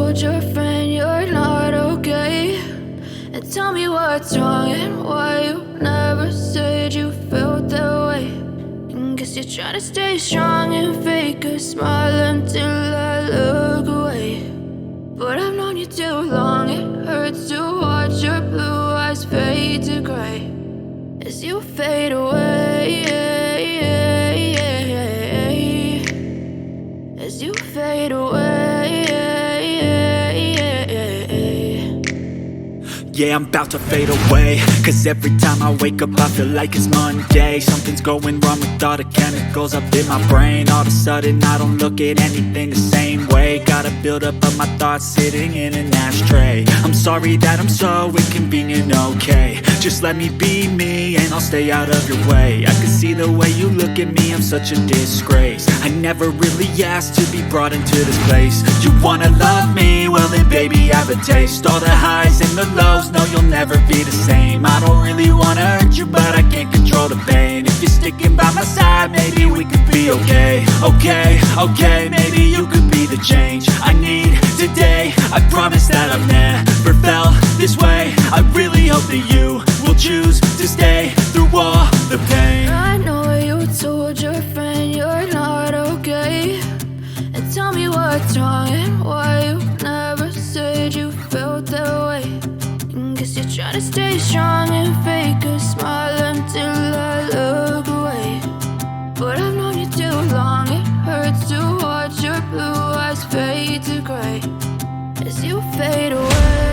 told your friend you're not okay, and tell me what's wrong and why you never said you felt that way. And guess you're trying to stay strong and fake a smile until I look away. But I've known you too long, it hurts to watch your blue eyes fade to gray as you fade away, as you fade away. Yeah, I'm about to fade away, cause every time I wake up I feel like it's Monday. Something's going wrong with all the chemicals up in my brain. All of a sudden I don't look at anything the same way. Got a buildup of my thoughts sitting in an ashtray. I'm sorry that I'm so inconvenient, okay. Just let me be me and I'll stay out of your way. I can see the way you look at me, I'm such a disgrace. I never really asked to be brought into this place. You wanna love me? Well then baby, have a taste. All the highs and the lows, no, you'll never be the same. I don't really wanna hurt you, but I can't control the pain. If you're sticking by my side, maybe we could be okay. Okay, maybe you could be the change I need today. I promise that I've never felt this way. I really hope that you will choose to stay through all the pain. I know you told your friend you're not okay, and tell me what's wrong and why you never said you felt that way. And guess you're trying to stay strong and fake a smile until I look away. But I've known you too long, it hurts to watch your blue eyes fade to gray as you fade away.